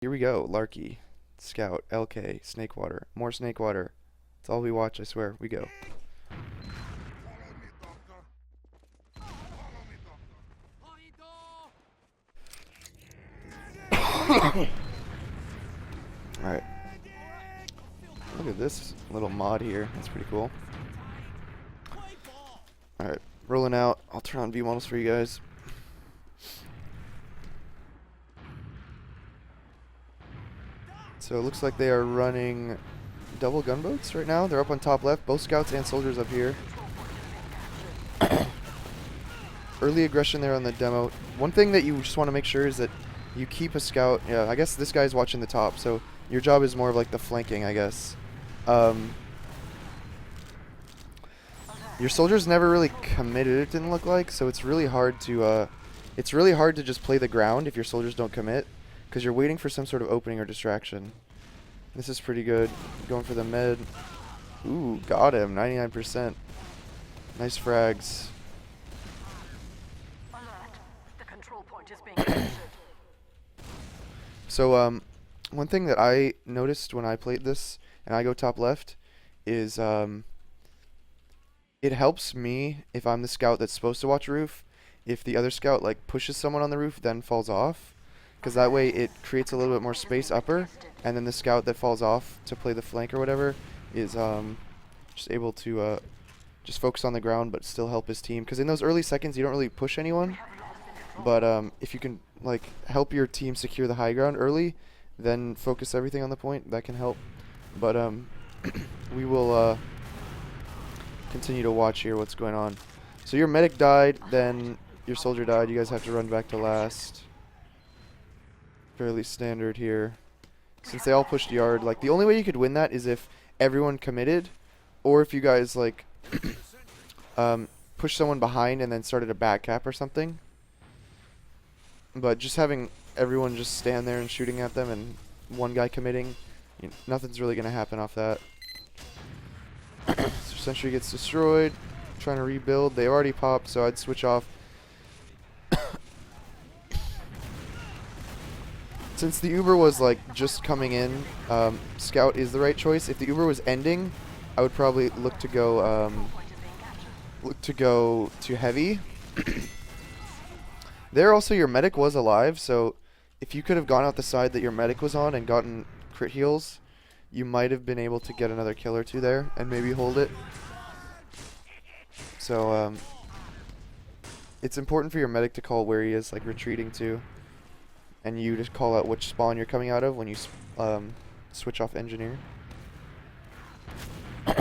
Here we go. Larky, Scout, LK, Snakewater, more Snakewater. That's all we watch, I swear. We go. Alright. Look at this little mod here. That's pretty cool. Alright. Rolling out. I'll turn on view models for you guys. So it looks like they are running double gunboats right now. They're up on top left. Both scouts and soldiers up here. Early aggression there on the demo. One thing that you just want to make sure is that you keep a scout. Yeah, I guess this guy's watching the top, so your job is more of like the flanking, I guess. Your soldiers never really committed, it didn't look like, so it's really hard to just play the ground if your soldiers don't commit, because you're waiting for some sort of opening or distraction. This is pretty good. Going for the med. Ooh, got him. 99%. Nice frags. Alert. The control point is being captured. So, one thing that I noticed when I played this, and I go top left, is, it helps me if I'm the scout that's supposed to watch roof, if the other scout, like, pushes someone on the roof, then falls off. Because that way it creates a little bit more space upper, and then the scout that falls off to play the flank or whatever is just able to just focus on the ground but still help his team. Because in those early seconds you don't really push anyone, but if you can like help your team secure the high ground early, then focus everything on the point. That can help. But we will continue to watch here what's going on. So your medic died, then your soldier died. You guys have to run back to last. Fairly standard here. Since they all pushed yard, like the only way you could win that is if everyone committed, or if you guys like push someone behind and then started a back cap or something. But just having everyone just stand there and shooting at them and one guy committing, nothing's really gonna happen off that. So Sentry gets destroyed. Trying to rebuild. They already popped, so I'd switch off. Since the Uber was like just coming in, Scout is the right choice. If the Uber was ending, I would probably look to go to heavy. There also your medic was alive, so if you could have gone out the side that your medic was on and gotten crit heals, you might have been able to get another kill or two there and maybe hold it. So it's important for your medic to call where he is, like retreating to. And you just call out which spawn you're coming out of when you switch off engineer. I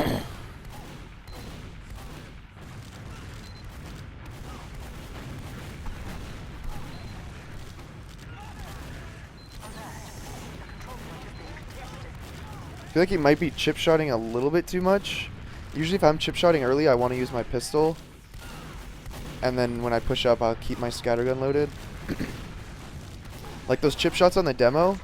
feel like he might be chip shotting a little bit too much. Usually if I'm chip shotting early, I want to use my pistol. And then when I push up, I'll keep my scattergun loaded. Like those chip shots on the demo,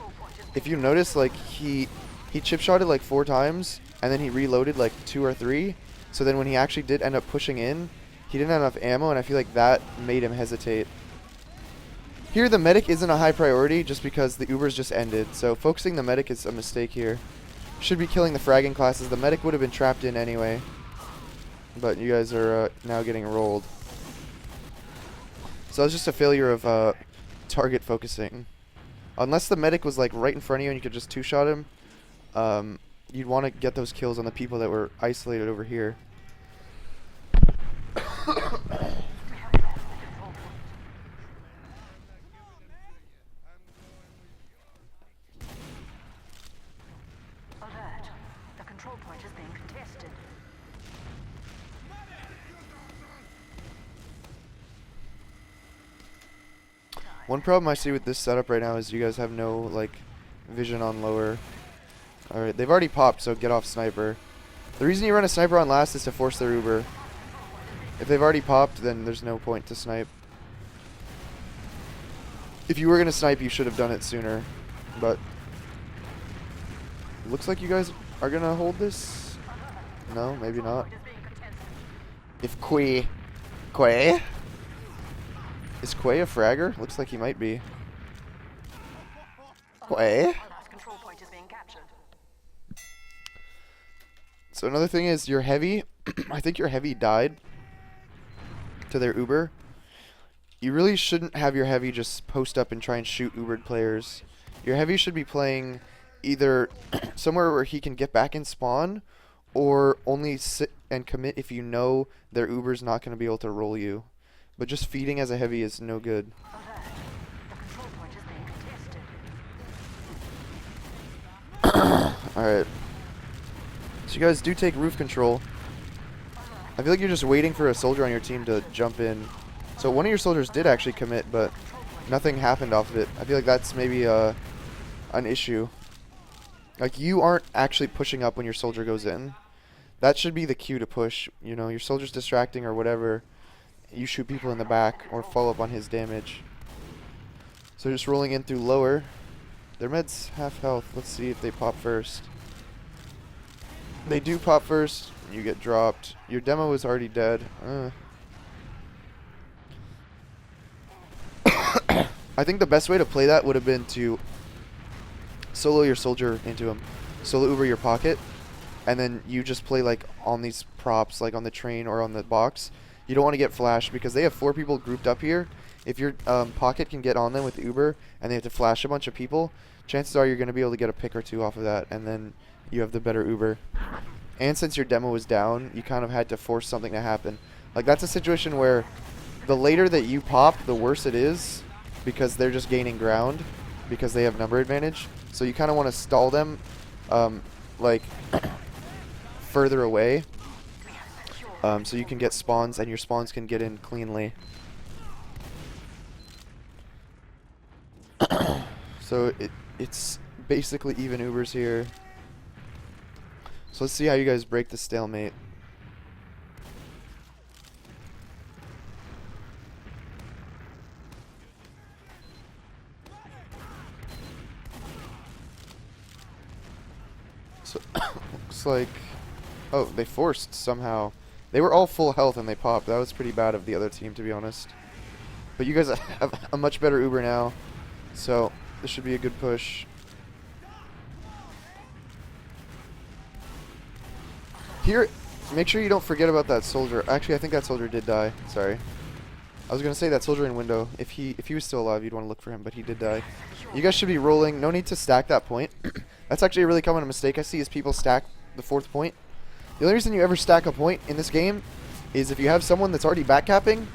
if you notice, like he chip shotted like 4 times and then he reloaded like 2 or 3. So then when he actually did end up pushing in, he didn't have enough ammo, and I feel like that made him hesitate. Here the medic isn't a high priority just because the Ubers just ended. So focusing the medic is a mistake here. Should be killing the fragging classes. The medic would have been trapped in anyway. But you guys are now getting rolled. So it's just a failure of target focusing. Unless the medic was like right in front of you and you could just 2-shot him, you'd want to get those kills on the people that were isolated over here. Alert. The control point is being contested. One problem I see with this setup right now is you guys have no like vision on lower. Alright, they've already popped, so get off sniper. The reason you run a sniper on last is to force their Uber. If they've already popped, then there's no point to snipe. If you were going to snipe, you should have done it sooner. But it looks like you guys are going to hold this. No, maybe not. If Quay is Quay a fragger? Looks like he might be. Wait. The last control point is being captured. So another thing is your heavy. I think your heavy died to their Uber. You really shouldn't have your heavy just post up and try and shoot Ubered players. Your heavy should be playing either somewhere where he can get back and spawn, or only sit and commit if you know their Uber's not going to be able to roll you. But just feeding as a heavy is no good. Alert. The control point is being contested. Alright. So you guys do take roof control. I feel like you're just waiting for a soldier on your team to jump in. So one of your soldiers did actually commit, but nothing happened off of it. I feel like that's maybe an issue. Like, you aren't actually pushing up when your soldier goes in. That should be the cue to push. You know, your soldier's distracting or whatever. You shoot people in the back or follow up on his damage. So just rolling in through lower. Their med's half health. Let's see if they pop first. They do pop first. You get dropped. Your demo is already dead. I think the best way to play that would have been to solo your soldier into him. Solo Uber your pocket. And then you just play like on these props, like on the train or on the box. You don't want to get flashed because they have 4 people grouped up here. If your pocket can get on them with Uber and they have to flash a bunch of people, chances are you're going to be able to get a pick or 2 off of that, and then you have the better Uber. And since your demo was down, you kind of had to force something to happen. Like, that's a situation where the later that you pop, the worse it is, because they're just gaining ground because they have number advantage. So you kind of want to stall them, like, further away, so you can get spawns and your spawns can get in cleanly. So it's basically even Ubers here. So let's see how you guys break the stalemate. So looks like, oh, they forced somehow. They were all full health and they popped. That was pretty bad of the other team, to be honest. But you guys have a much better Uber now, so this should be a good push. Here, make sure you don't forget about that soldier. Actually, I think that soldier did die. Sorry. I was gonna say that soldier in window. If he was still alive, you'd want to look for him, but he did die. You guys should be rolling. No need to stack that point. That's actually a really common mistake I see is people stack the 4th point. The only reason you ever stack a point in this game is if you have someone that's already backcapping,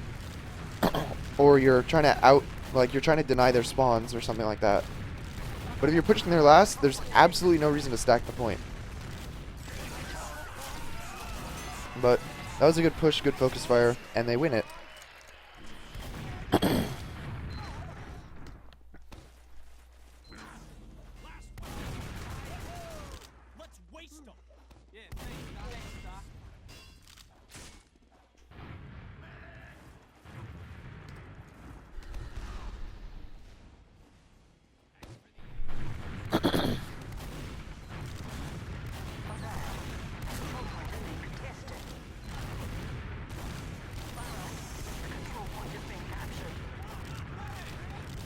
or you're trying to you're trying to deny their spawns or something like that. But if you're pushing their last, there's absolutely no reason to stack the point. But that was a good push, good focus fire, and they win it.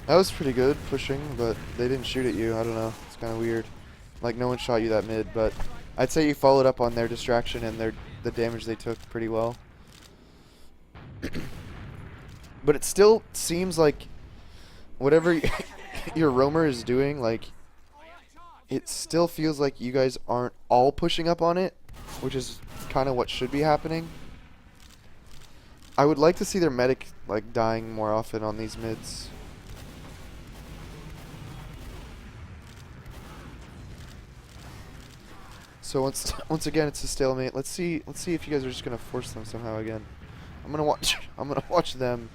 That was pretty good, pushing, but they didn't shoot at you. I don't know. It's kind of weird. Like, no one shot you that mid, but I'd say you followed up on their distraction and the damage they took pretty well. But it still seems like whatever your roamer is doing, like, it still feels like you guys aren't all pushing up on it, which is kind of what should be happening. I would like to see their medic, like, dying more often on these mids. So once again, it's a stalemate. Let's see if you guys are just gonna force them somehow again. I'm gonna watch them.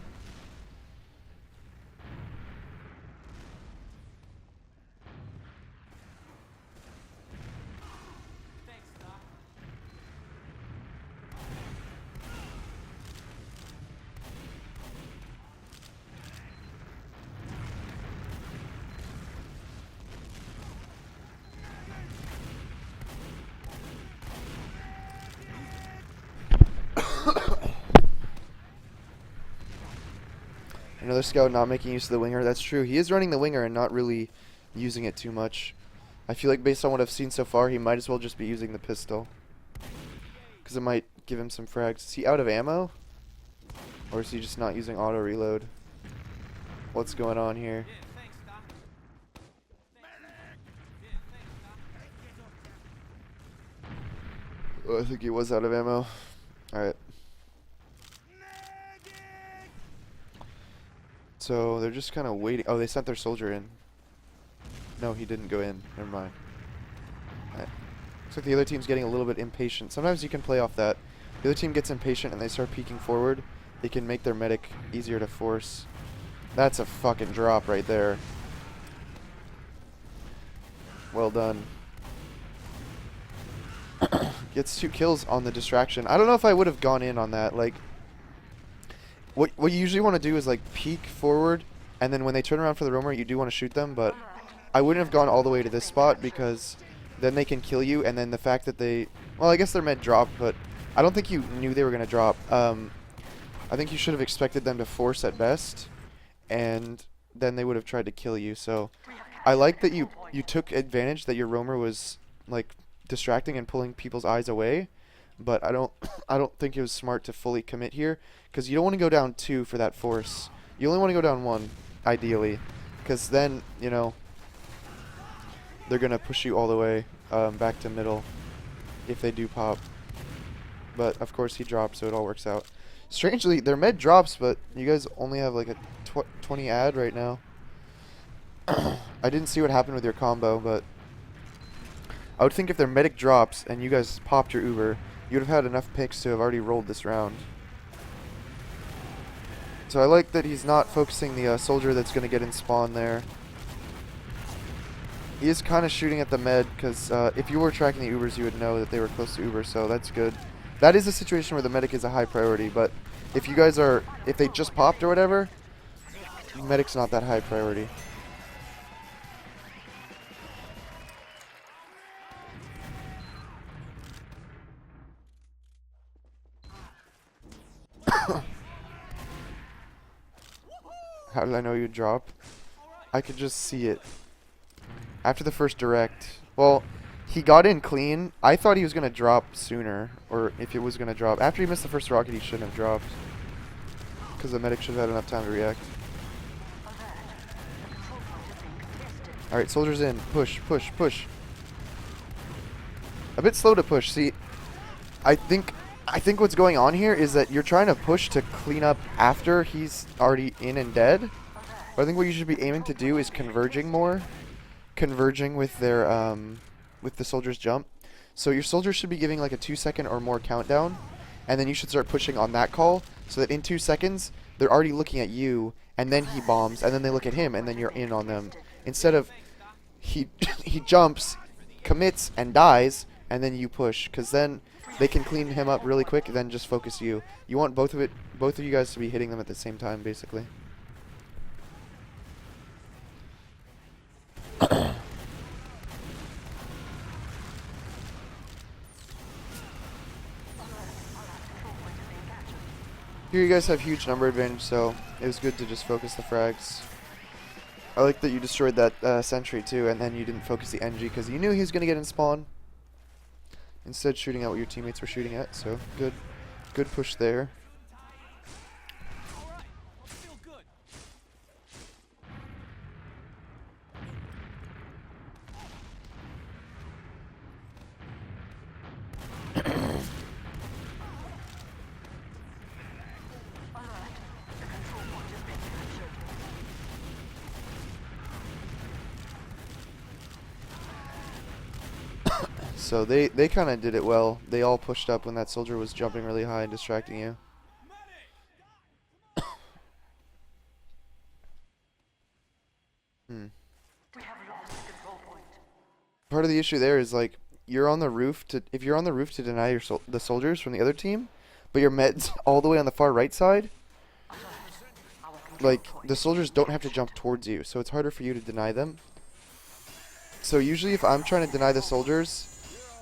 Another scout not making use of the winger. That's true. He is running the winger and not really using it too much. I feel like based on what I've seen so far, he might as well just be using the pistol. Because it might give him some frags. Is he out of ammo? Or is he just not using auto reload? What's going on here? Oh, I think he was out of ammo. Alright. So they're just kind of waiting. Oh, they sent their soldier in. No, he didn't go in. Never mind. Alright. Looks like the other team's getting a little bit impatient. Sometimes you can play off that. The other team gets impatient and they start peeking forward. They can make their medic easier to force. That's a fucking drop right there. Well done. Gets 2 kills on the distraction. I don't know if I would have gone in on that. Like, what you usually want to do is like peek forward, and then when they turn around for the roamer, you do want to shoot them. But I wouldn't have gone all the way to this spot because then they can kill you. And then the fact that they, well, I guess their med dropped, but I don't think you knew they were gonna drop. I think you should have expected them to force at best, and then they would have tried to kill you. So I like that you took advantage that your roamer was like distracting and pulling people's eyes away, but I don't think it was smart to fully commit here, because you don't want to go down 2 for that force. You only want to go down 1 ideally, because then, you know, they're gonna push you all the way back to middle if they do pop. But of course he dropped, so it all works out. Strangely, their med drops, but you guys only have like a 20 ad right now. I didn't see what happened with your combo, but I would think if their medic drops and you guys popped your Uber, you would have had enough picks to have already rolled this round. So I like that he's not focusing the soldier that's going to get in spawn there. He is kind of shooting at the med, because if you were tracking the Ubers, you would know that they were close to Uber, so that's good. That is a situation where the medic is a high priority, but if you guys are, if they just popped or whatever, medic's not that high priority. How did I know you'd drop? I could just see it. After the first direct. Well, he got in clean. I thought he was going to drop sooner. Or if it was going to drop. After he missed the first rocket, he shouldn't have dropped. Because the medic should have had enough time to react. Alright, soldiers in. Push, push, push. A bit slow to push. See, I think what's going on here is that you're trying to push to clean up after he's already in and dead. But I think what you should be aiming to do is converging more. Converging with their with the soldier's jump. So your soldiers should be giving like a 2-second or more countdown, and then you should start pushing on that call, so that in 2 seconds they're already looking at you, and then he bombs, and then they look at him, and then you're in on them. Instead of he jumps, commits, and dies, and then you push, because then they can clean him up really quick, and then just focus you. You want both of you guys to be hitting them at the same time, basically. Here you guys have huge number advantage, so it was good to just focus the frags. I like that you destroyed that sentry too, and then you didn't focus the NG because you knew he was going to get in spawn. Instead shooting at what your teammates were shooting at, so good push there. So they kind of did it well. They all pushed up when that soldier was jumping really high and distracting you. Part of the issue there is like you're on the roof to deny the soldiers from the other team, but your med's all the way on the far right side. Like the soldiers don't have to jump towards you, so it's harder for you to deny them. So usually if I'm trying to deny the soldiers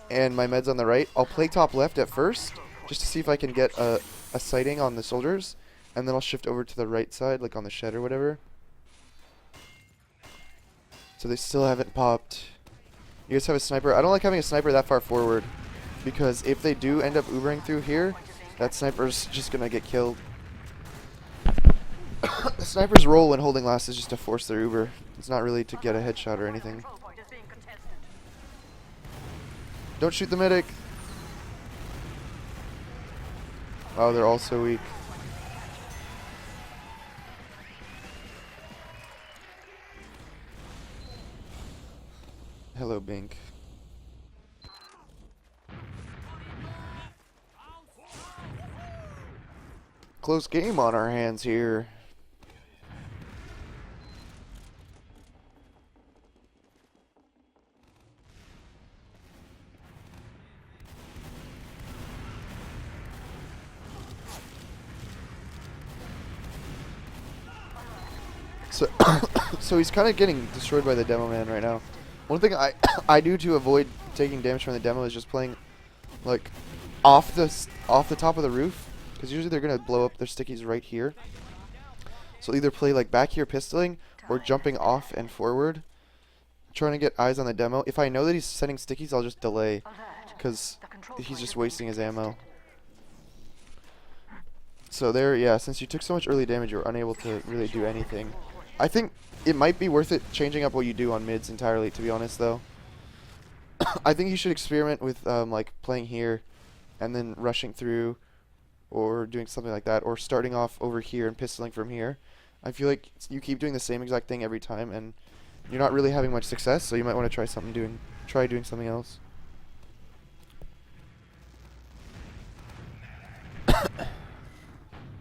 and my med's on the right, I'll play top left at first just to see if I can get a sighting on the soldiers, and then I'll shift over to the right side, like on the shed or whatever. So they still haven't popped. You guys have a sniper. I don't like having a sniper that far forward, because if they do end up Ubering through here, that sniper's just gonna get killed. The sniper's role when holding last is just to force their Uber. It's not really to get a headshot or anything. Control point is being contested. Don't shoot the medic. Oh, they're all so weak. Hello, Bink. Close game on our hands here. So, so he's kind of getting destroyed by the demo man right now. One thing I do to avoid taking damage from the demo is just playing like off the top of the roof, because usually they're gonna blow up their stickies right here. So either play like back here pistoling or jumping off and forward, trying to get eyes on the demo. If I know that he's setting stickies, I'll just delay, because he's just wasting his ammo. So there, yeah, since you took so much early damage, you're unable to really do anything. I think it might be worth it changing up what you do on mids entirely, to be honest, though. I think you should experiment with like playing here and then rushing through, or doing something like that, or starting off over here and pistoling from here. I feel like you keep doing the same exact thing every time, and you're not really having much success, so you might want to try doing something else.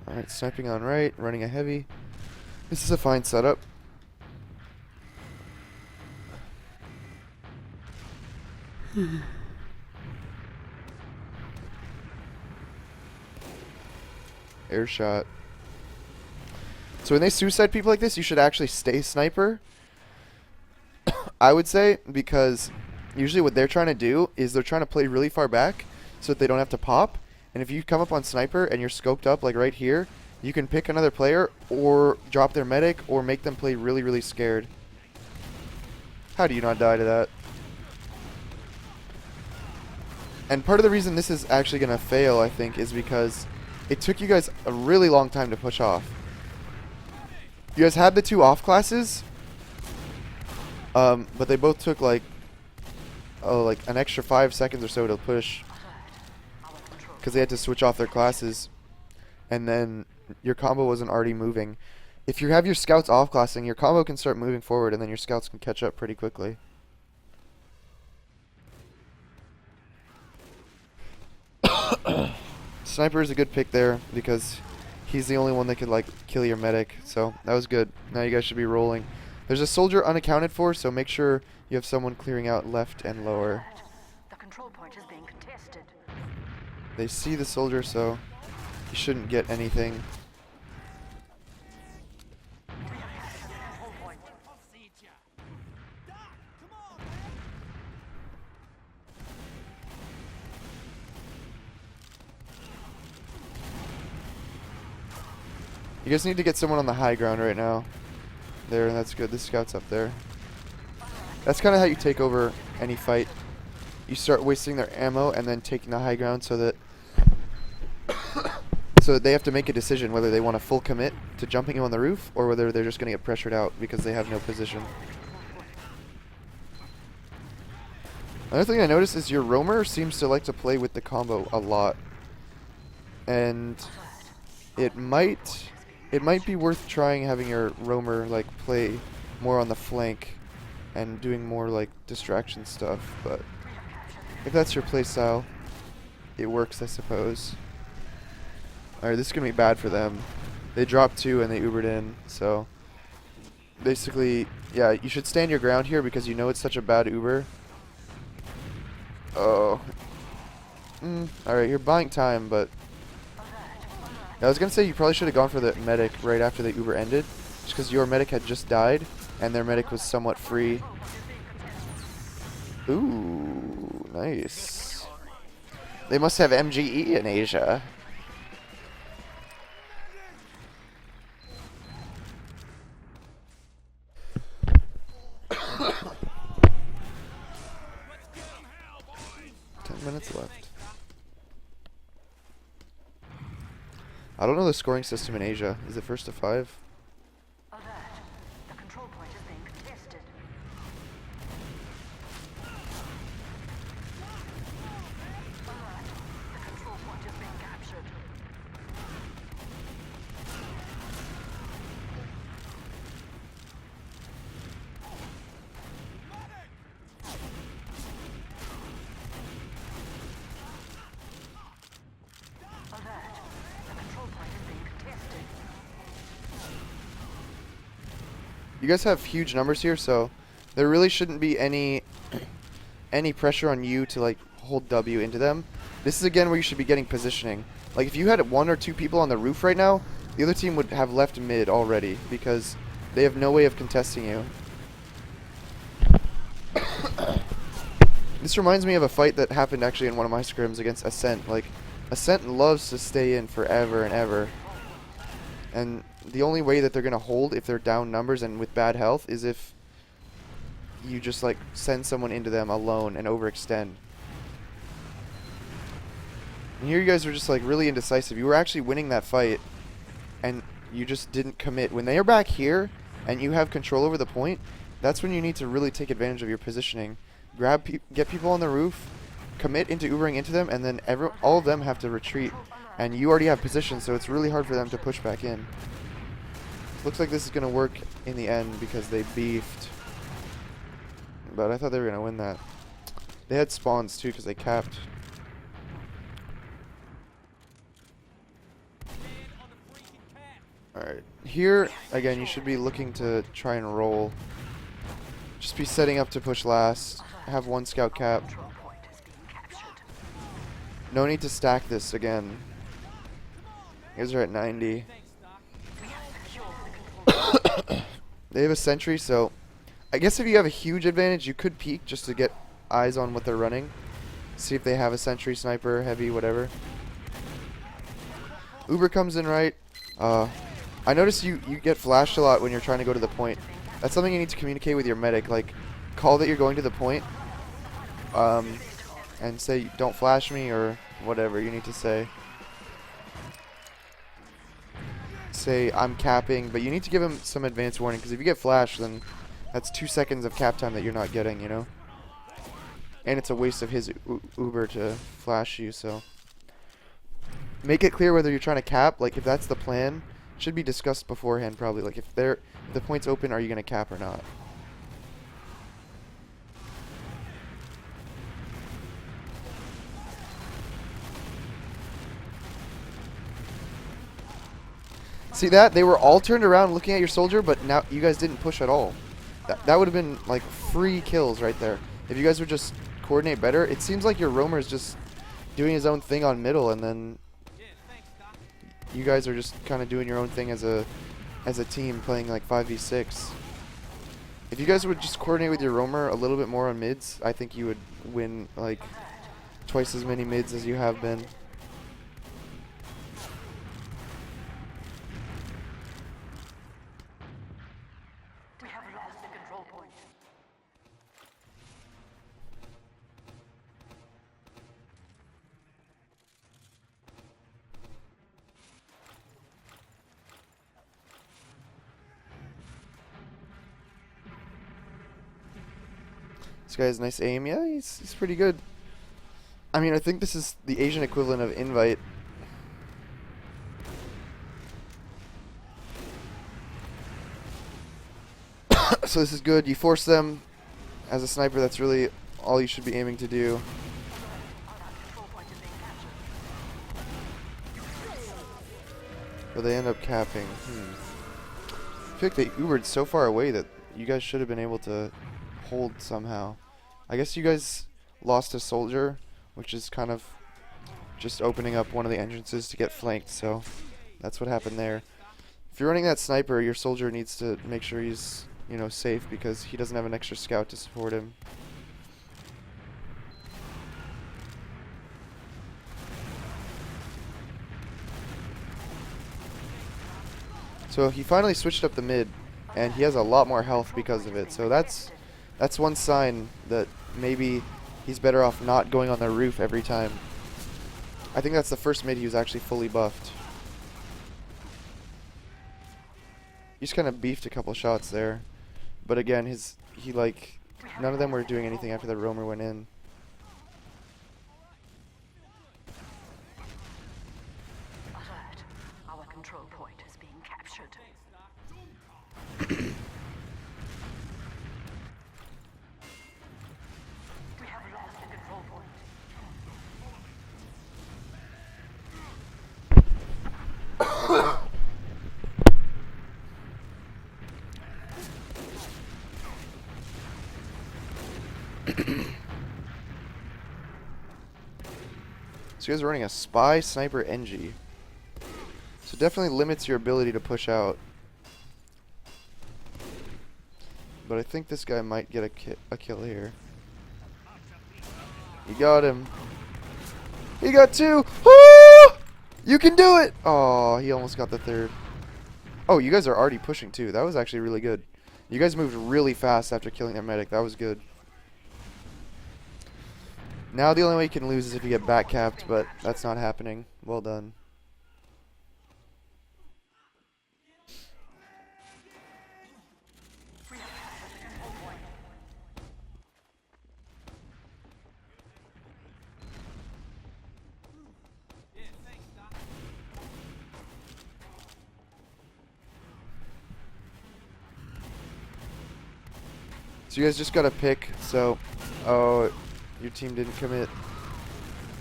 Alright, sniping on right, running a heavy. This is a fine setup. Air shot. So when they suicide people like this, you should actually stay sniper, I would say, because usually what they're trying to do is they're trying to play really far back so that they don't have to pop. And if you come up on sniper and you're scoped up like right here, you can pick another player or drop their medic or make them play really, really scared. How do you not die to that? And part of the reason this is actually going to fail, I think, is because it took you guys a really long time to push off. You guys had the 2 off classes, but they both took like an extra 5 seconds or so to push, because they had to switch off their classes, and then your combo wasn't already moving. If you have your scouts off classing, your combo can start moving forward, and then your scouts can catch up pretty quickly. Sniper is a good pick there because he's the only one that could like kill your medic, so that was good. Now you guys should be rolling. There's a soldier unaccounted for, so make sure you have someone clearing out left and lower. The control point is being contested. They see the soldier, so you shouldn't get anything. Control point. You guys need to get someone on the high ground right now. There, that's good. The scout's up there. That's kind of how you take over any fight. You start wasting their ammo and then taking the high ground so that they have to make a decision whether they want to full commit to jumping him on the roof or whether they're just going to get pressured out because they have no position. Another thing I noticed is your roamer seems to like to play with the combo a lot. And it might be worth trying having your roamer like play more on the flank and doing more like distraction stuff, but if that's your playstyle, it works, I suppose. Alright, this is gonna be bad for them. They dropped 2 and they Ubered in, so basically, yeah, you should stand your ground here because you know it's such a bad Uber. Oh. Alright, you're buying time, but I was gonna say you probably should have gone for the medic right after the Uber ended, just because your medic had just died and their medic was somewhat free. Ooh, nice. They must have MGE in Asia. minutes left. I don't know the scoring system in Asia. Is it first to 5? Alert. The control point is being contested. Alert. The control point is being captured. Alert. The control point is being contested. You guys have huge numbers here, so there really shouldn't be any pressure on you to like hold W into them. This is again where you should be getting positioning. Like if you had 1 or 2 people on the roof right now, the other team would have left mid already because they have no way of contesting you. This reminds me of a fight that happened actually in one of my scrims against Ascent. Like Ascent loves to stay in forever and ever. And the only way that they're going to hold if they're down numbers and with bad health is if you just like send someone into them alone and overextend. And here you guys are just like really indecisive. You were actually winning that fight and you just didn't commit. When they are back here and you have control over the point, that's when you need to really take advantage of your positioning. Get people on the roof, commit into Ubering into them, and then all of them have to retreat. And you already have position, so it's really hard for them to push back in. Looks like this is going to work in the end because they beefed. But I thought they were going to win that. They had spawns too because they capped. Alright, here, again, you should be looking to try and roll. Just be setting up to push last. Have 1 scout cap. Control point is being captured. No need to stack this again. You guys are at 90. We have secured the control point. They have a sentry, so I guess if you have a huge advantage, you could peek just to get eyes on what they're running. See if they have a sentry, sniper, heavy, whatever. Uber comes in right. I notice you get flashed a lot when you're trying to go to the point. That's something you need to communicate with your medic. Like, call that you're going to the point, and say, don't flash me, or whatever you need to say. Say, I'm capping, but you need to give him some advance warning, because if you get flashed, then that's 2 seconds of cap time that you're not getting, you know? And it's a waste of his Uber to flash you, so. Make it clear whether you're trying to cap, like if that's the plan, should be discussed beforehand probably. Like if the point's open, are you going to cap or not? See that? They were all turned around looking at your soldier, but now you guys didn't push at all. That would have been like free kills right there. If you guys would just coordinate better. It seems like your roamer is just doing his own thing on middle, and then you guys are just kind of doing your own thing as a team playing like 5v6. If you guys would just coordinate with your roamer a little bit more on mids, I think you would win like twice as many mids as you have been. We have lost the control point. This guy has nice aim. Yeah, he's pretty good. I mean, I think this is the Asian equivalent of invite. So this is good. You force them. As a sniper, that's really all you should be aiming to do. Control point is being captured. But they end up capping. I feel like they Ubered so far away that you guys should have been able to hold somehow. I guess you guys lost a soldier, which is kind of just opening up one of the entrances to get flanked, so that's what happened there. If you're running that sniper, your soldier needs to make sure he's, you know, safe, because he doesn't have an extra scout to support him. So he finally switched up the mid, and he has a lot more health because of it. So that's one sign that maybe he's better off not going on the roof every time. I think that's the first mid he was actually fully buffed. He just kind of beefed a couple shots there. But again, none of them were doing anything after the roamer went in. Alert. Our control point is being captured. We have lost the control point. So you guys are running a spy sniper NG. So definitely limits your ability to push out. But I think this guy might get a kill here. You got him. He got 2. Woo! You can do it! Oh, he almost got the 3rd. Oh, you guys are already pushing too. That was actually really good. You guys moved really fast after killing their medic. That was good. Now the only way you can lose is if you get back capped, but that's not happening. Well done. So you guys just gotta pick. So, oh, your team didn't commit.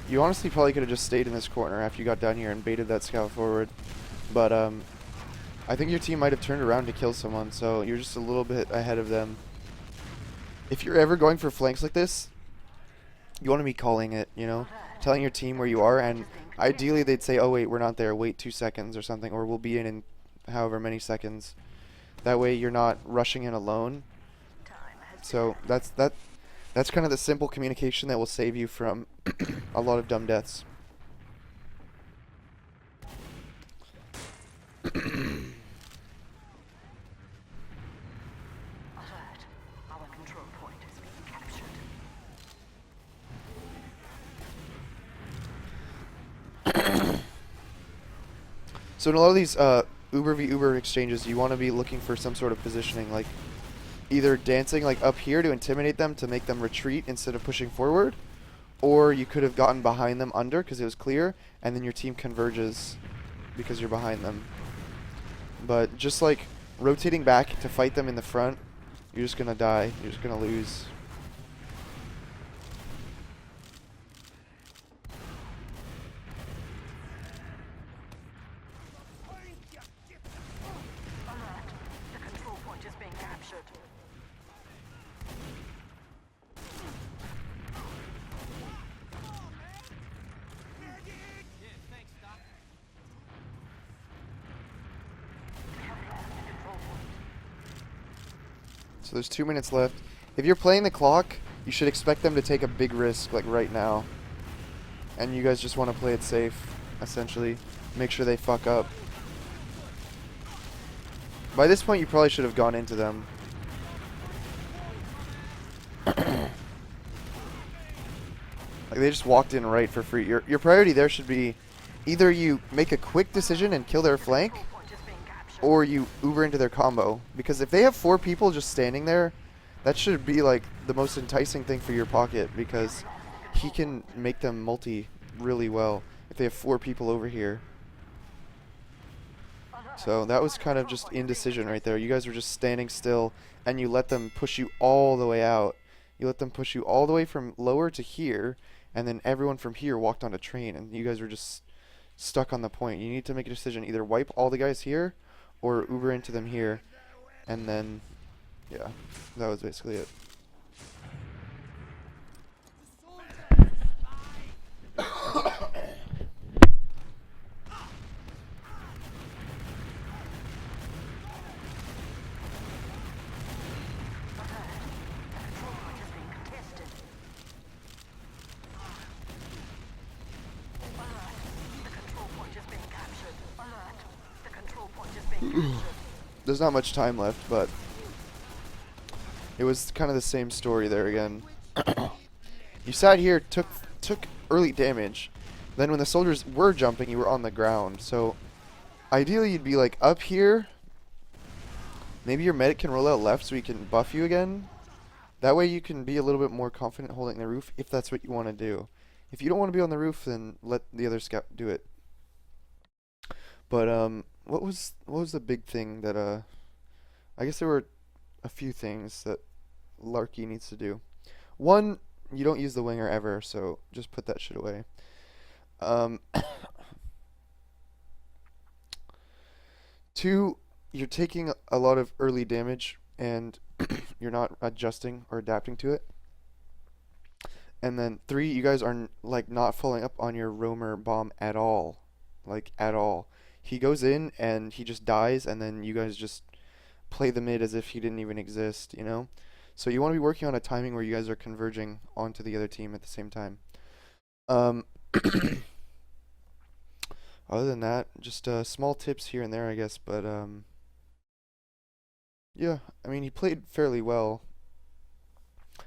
You honestly probably could have just stayed in this corner after you got down here and baited that scout forward. But I think your team might have turned around to kill someone, so you're just a little bit ahead of them. If you're ever going for flanks like this, you want to be calling it, you know, telling your team where you are, and ideally they'd say, oh wait, we're not there, wait 2 seconds or something, or we'll be in however many seconds. That way you're not rushing in alone. So that's kind of the simple communication that will save you from a lot of dumb deaths. Alert. Our control point is being captured. So in a lot of these Uber v Uber exchanges, you want to be looking for some sort of positioning, like either dancing like up here to intimidate them to make them retreat instead of pushing forward, or you could have gotten behind them under because it was clear, and then your team converges because you're behind them. But just like rotating back to fight them in the front, you're just gonna die. You're just gonna lose. Alert. The control point is being captured. So there's 2 minutes left. If you're playing the clock, you should expect them to take a big risk like right now. And you guys just want to play it safe, essentially. Make sure they fuck up. By this point, you probably should have gone into them. Like they just walked in right for free. Your priority there should be either you make a quick decision and kill their flank, or you Uber into their combo. Because if they have 4 people just standing there, that should be like the most enticing thing for your pocket, because he can make them multi really well if they have 4 people over here. So that was kind of just indecision right there. You guys were just standing still, and you let them push you all the way out. You let them push you all the way from lower to here, and then everyone from here walked on a train, and you guys were just stuck on the point. You need to make a decision. Either wipe all the guys here, or Uber into them here, and then, yeah, that was basically it. There's not much time left, but it was kind of the same story there again. You sat here, took early damage. Then when the soldiers were jumping, you were on the ground. So ideally, you'd be like up here. Maybe your medic can roll out left so he can buff you again. That way you can be a little bit more confident holding the roof if that's what you want to do. If you don't want to be on the roof, then let the other scout do it. But what was the big thing that I guess there were a few things that Larky needs to do. One, you don't use the winger ever, so just put that shit away. Um, Two, you're taking a lot of early damage and you're not adjusting or adapting to it. And then three, you guys are like not following up on your roamer bomb at all, like at all. He goes in and he just dies, and then you guys just play the mid as if he didn't even exist, you know? So you want to be working on a timing where you guys are converging onto the other team at the same time. Um, Other than that, just small tips here and there, I guess. But yeah, I mean, he played fairly well.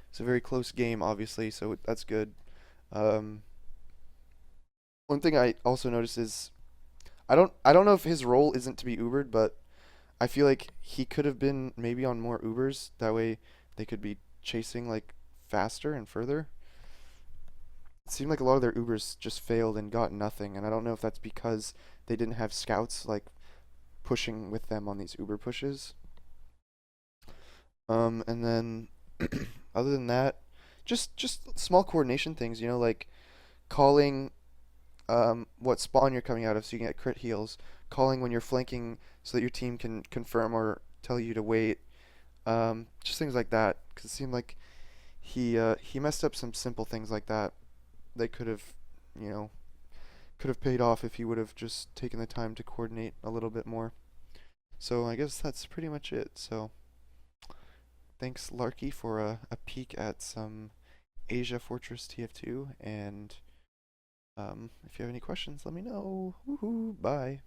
It's a very close game, obviously, so that's good. Um, One thing I also noticed is I don't know if his role isn't to be Ubered, but I feel like he could have been maybe on more Ubers. That way, they could be chasing like faster and further. It seemed like a lot of their Ubers just failed and got nothing, and I don't know if that's because they didn't have scouts like pushing with them on these Uber pushes. And then other than that, just small coordination things, like calling what spawn you're coming out of so you can get crit heals, calling when you're flanking so that your team can confirm or tell you to wait. Just things like that, because it seemed like he messed up some simple things like that. They you know, could have paid off if he would have just taken the time to coordinate a little bit more. So I guess that's pretty much it. So thanks, Larky, for a peek at some AsiaFortress TF2, and if you have any questions, let me know. Woohoo! Bye.